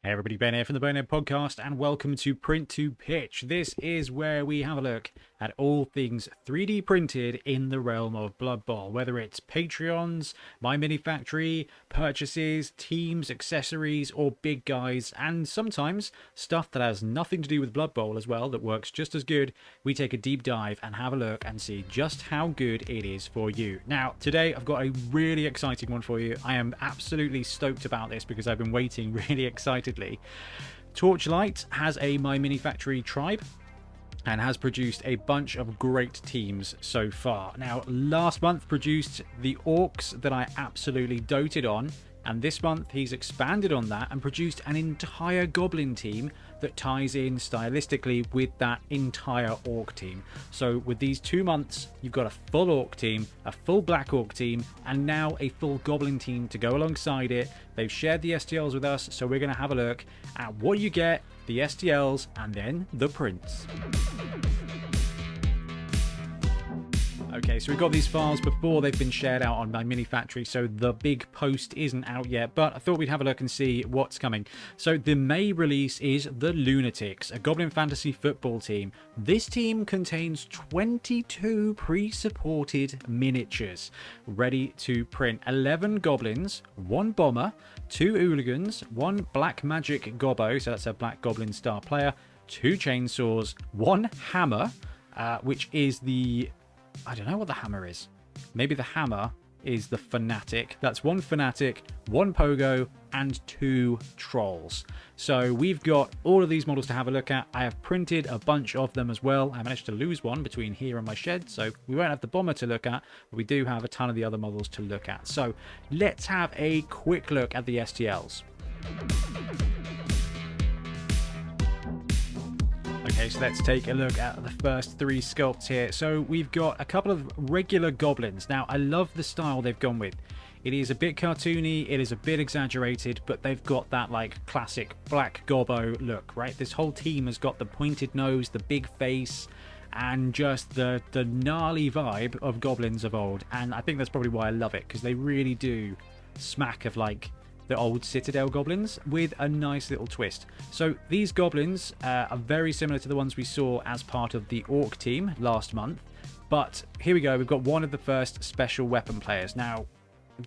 Hey everybody, Ben here from the Bonehead podcast, and welcome to Print to Pitch. This is where we have a look at all things 3D printed in the realm of Blood Bowl, whether it's Patreons, My Mini Factory, purchases, teams, accessories, or big guys, and sometimes stuff that has nothing to do with Blood Bowl as well, that works just as good. We take a deep dive and have a look and see just how good it is for you. Now, today I've got a really exciting one for you. I am absolutely stoked about this because I've been waiting really excitedly. Torchlight has a My Mini Factory tribe and has produced a bunch of great teams so far. Now, last month produced the Orcs that I absolutely doted on, and this month he's expanded on that and produced an entire Goblin team that ties in stylistically with that entire Orc team. So with these 2 months, you've got a full Orc team, a full Black Orc team, and now a full Goblin team to go alongside it. They've shared the STLs with us, so we're going to have a look at what you get, the STLs, and then the prints. Okay, so we've got these files before they've been shared out on My Mini Factory, so the big post isn't out yet, but I thought we'd have a look and see what's coming. So the May release is the Lunatics, a Goblin Fantasy football team. This team contains 22 pre-supported miniatures, ready to print. 11 Goblins, 1 Bomber, 2 Hooligans, 1 Black Magic Gobbo, so that's a Black Goblin star player, 2 Chainsaws, 1 Hammer, which is the... I don't know what the hammer is. Maybe the hammer is the Fanatic. That's 1 Fanatic, 1 Pogo, and 2 Trolls. So we've got all of these models to have a look at. I have printed a bunch of them as well. I managed to lose one between here and my shed, so we won't have the Bomber to look at, but we do have a ton of the other models to look at. So let's have a quick look at the STLs. Okay, so let's take a look at the first 3 sculpts here. So we've got a couple of regular goblins. Now, I love the style they've gone with. It is a bit cartoony, it is a bit exaggerated, but they've got that like classic Black Gobbo look, right? This whole team has got the pointed nose, the big face, and just the gnarly vibe of goblins of old. And I think that's probably why I love it, because they really do smack of like the old Citadel goblins with a nice little twist. So these goblins are very similar to the ones we saw as part of the Orc team last month. But here we go, we've got one of the first special weapon players. Now,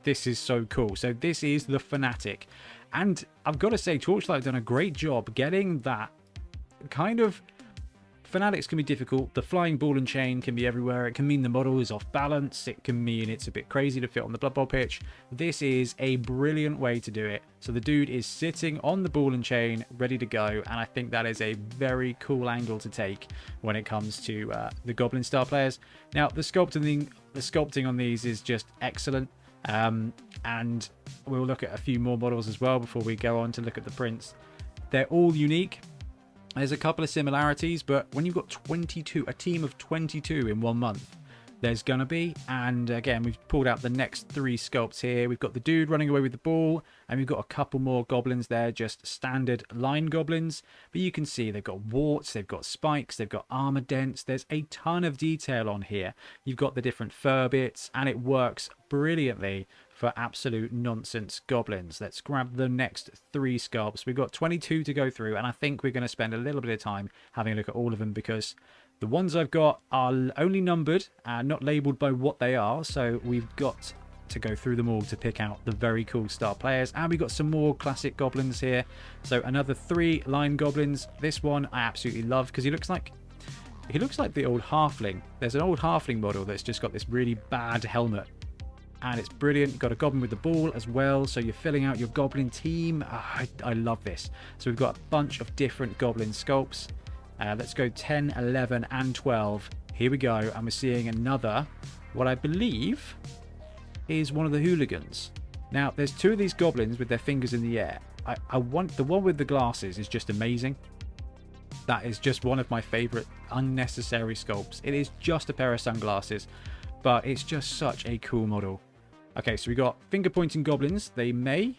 this is so cool. So this is the Fanatic. And I've got to say, Torchlight have done a great job getting that kind of... Fanatics can be difficult. The flying ball and chain can be everywhere. It can mean the model is off balance. It can mean it's a bit crazy to fit on the Blood Bowl pitch. This is a brilliant way to do it. So the dude is sitting on the ball and chain, ready to go. And I think that is a very cool angle to take when it comes to the Goblin star players. Now, the sculpting on these is just excellent. And we'll look at a few more models as well before we go on to look at the prints. They're all unique. There's a couple of similarities, but when you've got 22, a team of 22 in 1 month, there's going to be. And again, we've pulled out the next 3 sculpts here. We've got the dude running away with the ball, and we've got a couple more goblins there, just standard line goblins. But you can see they've got warts, they've got spikes, they've got armor dents. There's a ton of detail on here. You've got the different fur bits, and it works brilliantly for absolute nonsense goblins. Let's grab the next 3 sculpts. We've got 22 to go through, and I think we're going to spend a little bit of time having a look at all of them, because the ones I've got are only numbered and not labeled by what they are, so we've got to go through them all to pick out the very cool star players. And we've got some more classic goblins here. So another 3 line goblins. This one I absolutely love because he looks like the old halfling. There's an old halfling model that's just got this really bad helmet, and it's brilliant. You've got a goblin with the ball as well, so you're filling out your goblin team. I love this. So we've got a bunch of different goblin sculpts. Let's go 10, 11, and 12. Here we go, and we're seeing another, what I believe is one of the hooligans. Now, there's 2 of these goblins with their fingers in the air. I want the one with the glasses is just amazing. That is just one of my favorite unnecessary sculpts. It is just a pair of sunglasses, but it's just such a cool model. Okay, so we got finger pointing goblins. They may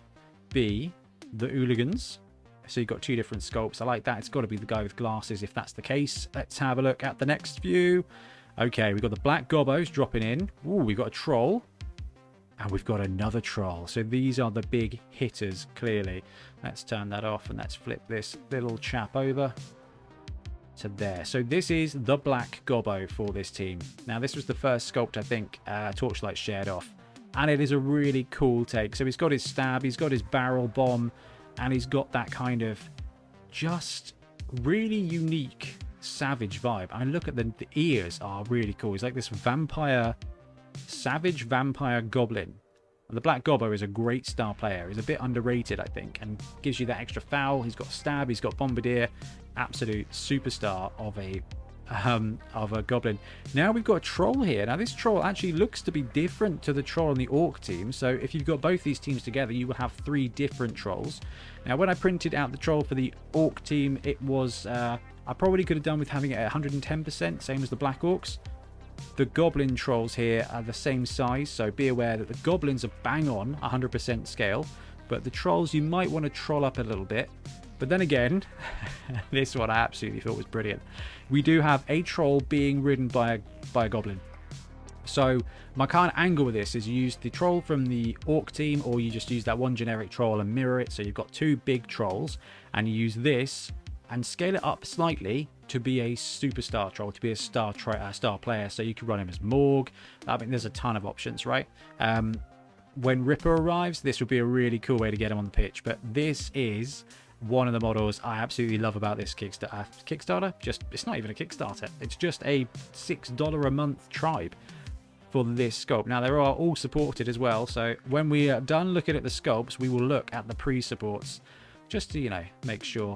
be the hooligans. So you've got 2 different sculpts. I like that. It's got to be the guy with glasses if that's the case. Let's have a look at the next few. Okay, we've got the black gobbos dropping in. Ooh, we've got a troll. And we've got another troll. So these are the big hitters, clearly. Let's turn that off and let's flip this little chap over to there. So this is the Black Gobbo for this team. Now, this was the first sculpt, I think, Torchlight shared off. And it is a really cool take. So he's got his stab, he's got his barrel bomb, and he's got that kind of just really unique savage vibe. And look at the ears are really cool. He's like this vampire... savage vampire goblin. The Black Gobbo is a great star player. He's a bit underrated, I think, and gives you that extra foul. He's got stab, he's got bombardier, absolute superstar of a goblin. Now we've got a troll here. Now this troll actually looks to be different to the troll on the orc team. So if you've got both these teams together, you will have 3 different trolls. Now when I printed out the troll for the orc team, it was I probably could have done with having it at 110%, same as the Black Orcs. The goblin trolls here are the same size, so be aware that the goblins are bang on 100% scale, but the trolls you might want to troll up a little bit. But then again, this one I absolutely thought was brilliant. We do have a troll being ridden by a goblin. So my kind of angle with this is you use the troll from the orc team, or you just use that one generic troll and mirror it. So you've got 2 big trolls, and you use this and scale it up slightly to be a superstar troll, to be a star player. So you can run him as Morg. I mean, there's a ton of options, right? When Ripper arrives, this would be a really cool way to get him on the pitch. But this is one of the models I absolutely love about this Kickstarter. It's not even a Kickstarter. It's just a $6 a month tribe for this sculpt. Now, they are all supported as well. So when we are done looking at the sculpts, we will look at the pre-supports just to, you know, make sure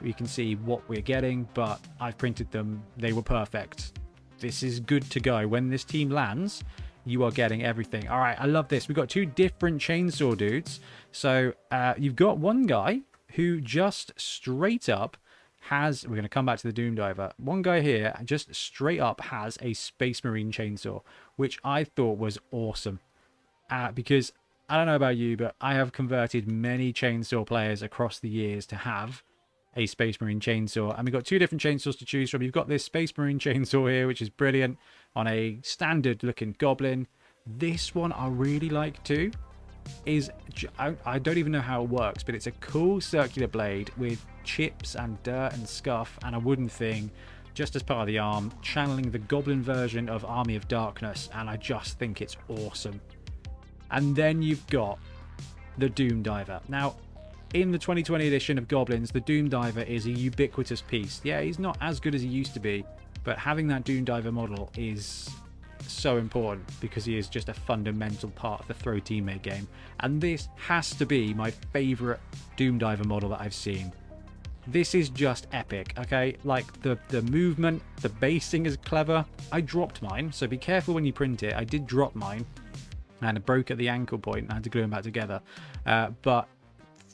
you can see what we're getting, but I've printed them. They were perfect. This is good to go. When this team lands, you are getting everything. All right, I love this. We've got 2 different chainsaw dudes. So you've got one guy who just straight up has... We're going to come back to the Doom Diver. One guy here just straight up has a Space Marine chainsaw, which I thought was awesome. Because I don't know about you, but I have converted many chainsaw players across the years to have a Space Marine chainsaw, and we've got 2 different chainsaws to choose from. You've got this Space Marine chainsaw here, which is brilliant on a standard looking goblin. This one I really like too. I don't even know how it works, but it's a cool circular blade with chips and dirt and scuff and a wooden thing just as part of the arm, channeling the goblin version of Army of Darkness, and I just think it's awesome. And then you've got the Doom Diver. Now, in the 2020 edition of Goblins, the Doom Diver is a ubiquitous piece. Yeah, he's not as good as he used to be, but having that Doom Diver model is so important because he is just a fundamental part of the throw teammate game. And this has to be my favorite Doom Diver model that I've seen. This is just epic, okay? Like the movement, the basing is clever. I dropped mine, so be careful when you print it. I did drop mine and it broke at the ankle point and I had to glue them back together. But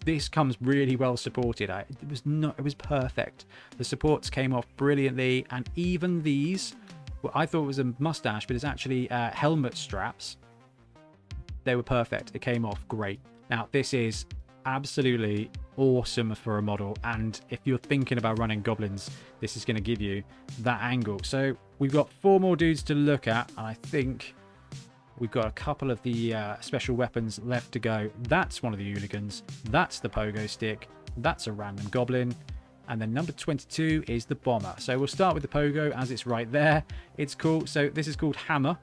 this comes really well supported. It was perfect. The supports came off brilliantly, and even these, well, I thought it was a mustache, but it's actually helmet straps. They were perfect. It came off great. Now, this is absolutely awesome for a model, and if you're thinking about running goblins, this is going to give you that angle. So we've got 4 more dudes to look at, and I think we've got a couple of the special weapons left to go. That's one of the hooligans. That's the pogo stick. That's a random goblin. And then number 22 is the bomber. So we'll start with the pogo as it's right there. It's cool. So this is called Hammer.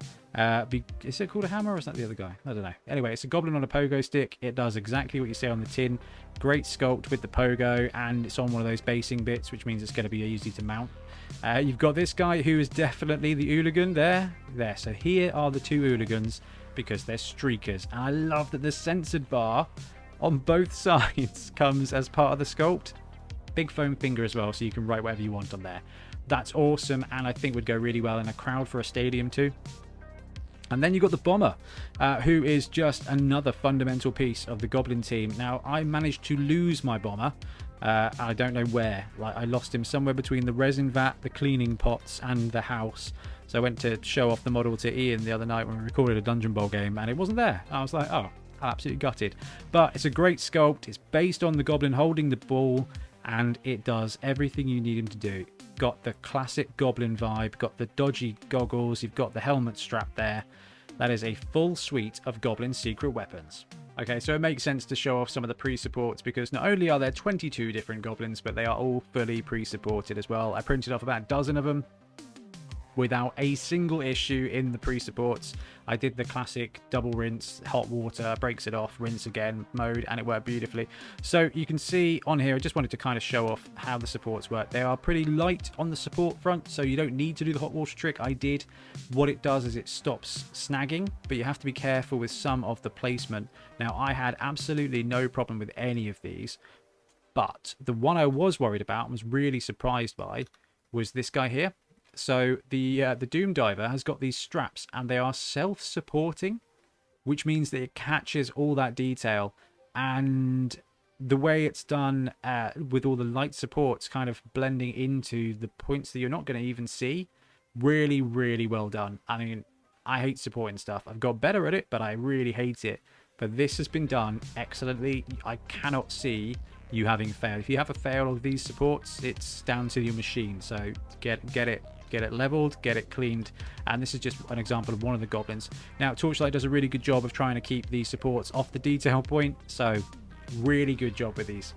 Is it called a hammer or is that the other guy? I don't know. Anyway, it's a goblin on a pogo stick. It does exactly what you see on the tin. Great sculpt with the pogo, and it's on one of those basing bits, which means it's going to be easy to mount. You've got this guy who is definitely the hooligan there. So here are the 2 hooligans because they're streakers. And I love that the censored bar on both sides comes as part of the sculpt. Big foam finger as well, so you can write whatever you want on there. That's awesome, and I think would go really well in a crowd for a stadium too. And then you've got the bomber, who is just another fundamental piece of the goblin team. Now, I managed to lose my bomber. I don't know where. Like, I lost him somewhere between the resin vat, the cleaning pots, and the house. So I went to show off the model to Ian the other night when we recorded a Dungeon Bowl game, and it wasn't there. I was like, oh, absolutely gutted. But it's a great sculpt. It's based on the goblin holding the ball, and it does everything you need him to do. Got the classic goblin vibe, got the dodgy goggles, you've got the helmet strap there. That is a full suite of Goblin secret weapons. Okay, so it makes sense to show off some of the pre-supports because not only are there 22 different Goblins, but they are all fully pre-supported as well. I printed off about a dozen of them without a single issue in the pre-supports. I did the classic double rinse, hot water, breaks it off, rinse again mode, and it worked beautifully. So you can see on here, I just wanted to kind of show off how the supports work. They are pretty light on the support front, so you don't need to do the hot water trick. I did. What it does is it stops snagging, but you have to be careful with some of the placement. Now, I had absolutely no problem with any of these, but the one I was worried about and was really surprised by was this guy here. So the Doom Diver has got these straps and they are self-supporting, which means that it catches all that detail, and the way it's done with all the light supports kind of blending into the points that you're not going to even see, really, really well done. I mean, I hate supporting stuff. I've got better at it, but I really hate it. But this has been done excellently. I cannot see you having failed. If you have a fail of these supports, it's down to your machine. So get it leveled, get it cleaned, and this is just an example of one of the Goblins. Now, Torchlight does a really good job of trying to keep these supports off the detail point, so really good job with these.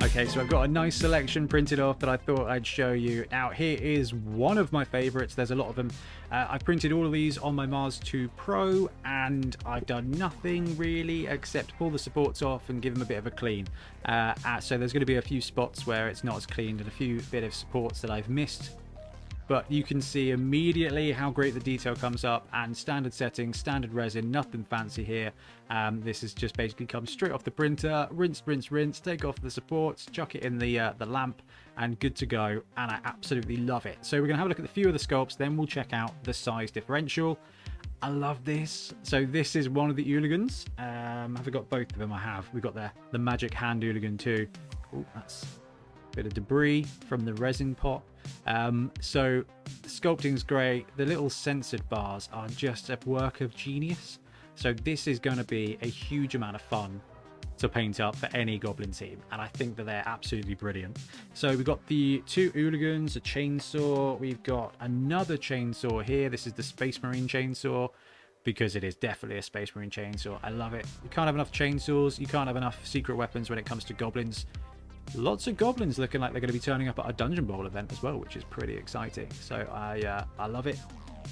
Okay, so I've got a nice selection printed off that I thought I'd show you. Now, here is one of my favorites. There's a lot of them. I've printed all of these on my Mars 2 Pro, and I've done nothing really except pull the supports off and give them a bit of a clean. So there's going to be a few spots where it's not as cleaned and a few bit of supports that I've missed. But you can see immediately how great the detail comes up, and standard settings, standard resin, nothing fancy here. This is just basically comes straight off the printer, rinse, rinse, rinse, take off the supports, chuck it in the lamp, and good to go. And I absolutely love it. So we're gonna have a look at a few of the sculpts, then we'll check out the size differential. I love this. So this is one of the Hooligans. Have I got both of them? I have. We've got the magic hand Hooligan too. Oh, that's a bit of debris from the resin pot. So the sculpting's great. The little censored bars are just a work of genius. So this is going to be a huge amount of fun to paint up for any Goblin team, and I think that they're absolutely brilliant. So we've got the two Hooligans, a chainsaw, we've got another chainsaw here. This is the Space Marine chainsaw, because it is definitely a Space Marine chainsaw. I love it. You can't have enough chainsaws, you can't have enough secret weapons when it comes to Goblins. Lots of Goblins looking like they're going to be turning up at a Dungeon Bowl event as well, which is pretty exciting. So I love it.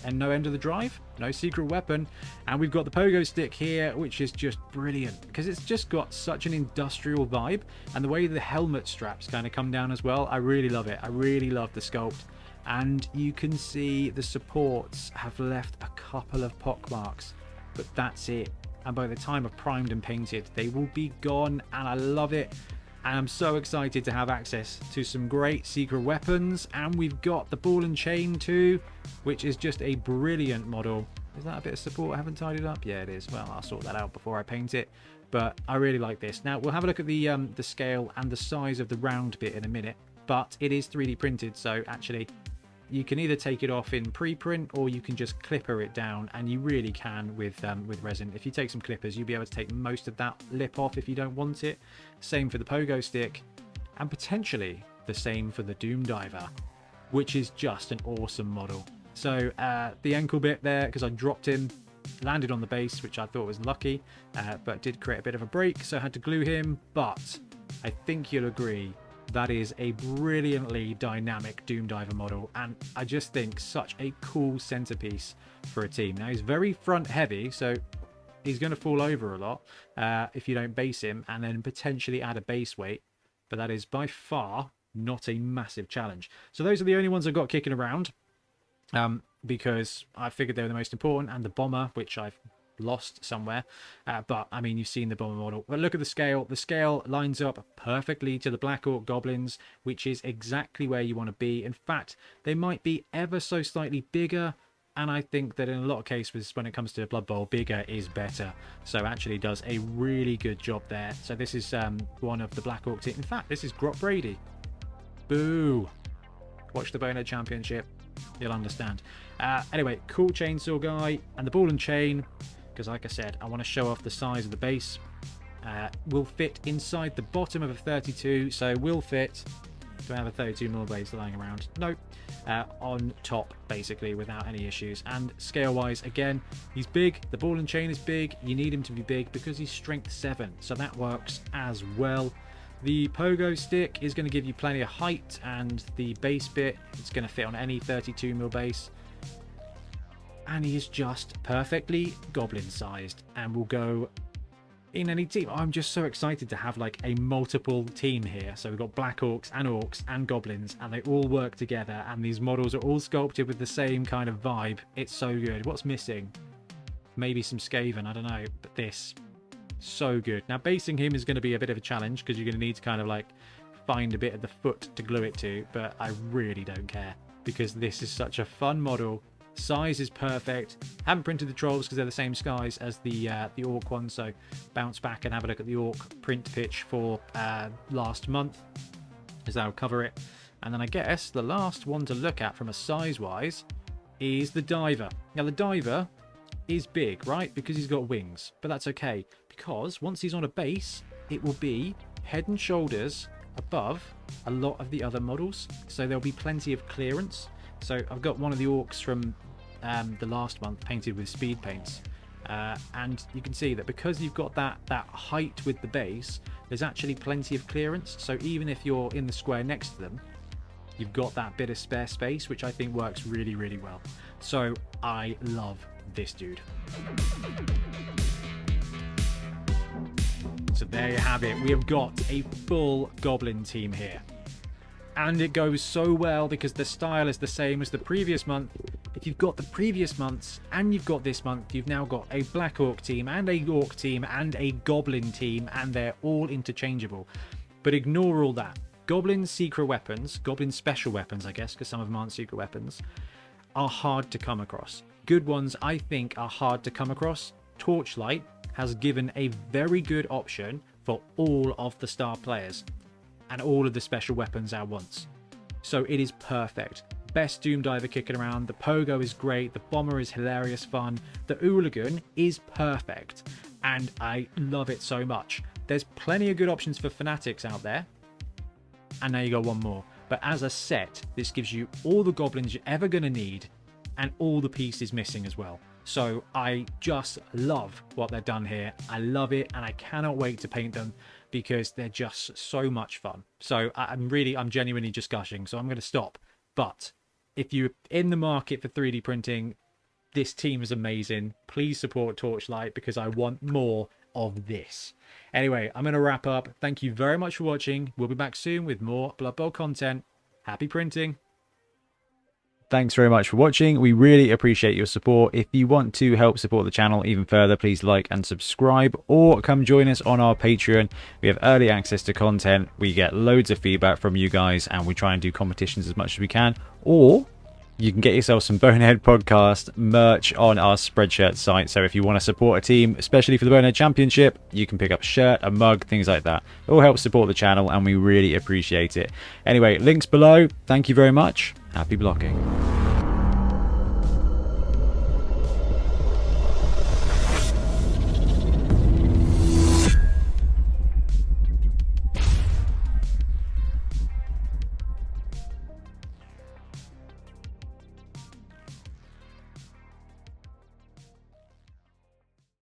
And no end of the drive, no secret weapon. And we've got the pogo stick here, which is just brilliant because it's just got such an industrial vibe. And the way the helmet straps kind of come down as well, I really love it. I really love the sculpt. And you can see the supports have left a couple of pock marks, but that's it. And by the time I've primed and painted, they will be gone, and I love it. And I'm so excited to have access to some great secret weapons. And we've got the ball and chain too, which is just a brilliant model. Is that a bit of support I haven't tidied up? Yeah, it is. Well, I'll sort that out before I paint it. But I really like this. Now, we'll have a look at the scale and the size of the round bit in a minute. But it is 3D printed, so actually you can either take it off in pre-print or you can just clipper it down, and you really can with resin. If you take some clippers, you'll be able to take most of that lip off if you don't want it. Same for the pogo stick, and potentially the same for the Doom Diver, which is just an awesome model. So the ankle bit there, because I dropped him, landed on the base, which I thought was lucky, but did create a bit of a break, so I had to glue him. But I think you'll agree that is a brilliantly dynamic Doom Diver model, and I just think such a cool centerpiece for a team. Now, he's very front heavy, so he's going to fall over a lot if you don't base him and then potentially add a base weight, but that is by far not a massive challenge. So those are the only ones I've got kicking around, because I figured they were the most important, and the bomber, which I've lost somewhere, but I mean, you've seen the bomber model. But look at the scale. The scale lines up perfectly to the Black Orc Goblins, which is exactly where you want to be. In fact, they might be ever so slightly bigger, and I think that in a lot of cases when it comes to Blood Bowl, bigger is better. So actually does a really good job there. So this is one of the Black Orc team. In fact, this is Grot Brady. Boo. Watch the Bonehead Championship, you'll understand. Anyway, cool chainsaw guy, and the ball and chain, because like I said, I want to show off the size of the base. Will fit inside the bottom of a 32, so will fit Do I have a 32mm base lying around? Nope. On top, basically, without any issues. And scale-wise, again, he's big. The ball and chain is big. You need him to be big because he's strength 7, so that works as well. The pogo stick is going to give you plenty of height, and the base bit is going to fit on any 32mm base. And he is just perfectly goblin-sized and will go in any team. I'm just so excited to have like a multiple team here. So we've got black orcs and goblins, and they all work together, and these models are all sculpted with the same kind of vibe. It's so good. What's missing? Maybe some Skaven, I don't know, but this, so good. Now basing him is going to be a bit of a challenge because you're going to need to kind of like find a bit of the foot to glue it to, but I really don't care because this is such a fun model. Size is perfect. Haven't printed the trolls because they're the same size as the orc one, so bounce back and have a look at the orc print pitch for last month, as that'll cover it. And then I guess the last one to look at from a size wise is the diver. Now the diver is big, right, because he's got wings, but that's okay because once he's on a base, it will be head and shoulders above a lot of the other models, so there'll be plenty of clearance. So I've got one of the orcs from the last month painted with speed paints, and you can see that because you've got that height with the base, there's actually plenty of clearance. So even if you're in the square next to them, you've got that bit of spare space, which I think works really, really well. So I love this dude. So there you have it. We have got a full goblin team here. And it goes so well because the style is the same as the previous month. If you've got the previous months and you've got this month, you've now got a black orc team and a orc team and a goblin team, and they're all interchangeable. But ignore all that. Goblin secret weapons, goblin special weapons, I guess, because some of them aren't secret weapons, are hard to come across. Good ones, I think, are hard to come across. Torchlight has given a very good option for all of the star players and all of the special weapons at once. So it is perfect. Best Doom Diver kicking around. The Pogo is great. The Bomber is hilarious fun. The Hooligan is perfect. And I love it so much. There's plenty of good options for Fanatics out there. And now you got one more. But as a set, this gives you all the goblins you're ever going to need and all the pieces missing as well. So I just love what they've done here. I love it, and I cannot wait to paint them because they're just so much fun. So I'm genuinely just gushing, so I'm going to stop. But if you're in the market for 3D printing, this team is amazing. Please support Torchlight because I want more of this. Anyway, I'm going to wrap up. Thank you very much for watching. We'll be back soon with more Blood Bowl content. Happy printing. Thanks very much for watching. We really appreciate your support. If you want to help support the channel even further, please like and subscribe, or come join us on our Patreon. We have early access to content. We get loads of feedback from you guys, and we try and do competitions as much as we can. Or you can get yourself some Bonehead podcast merch on our Spreadshirt site. So if you want to support a team, especially for the Bonehead Championship, you can pick up a shirt, a mug, things like that. It all helps support the channel, and we really appreciate it. Anyway, links below. Thank you very much. Happy blocking.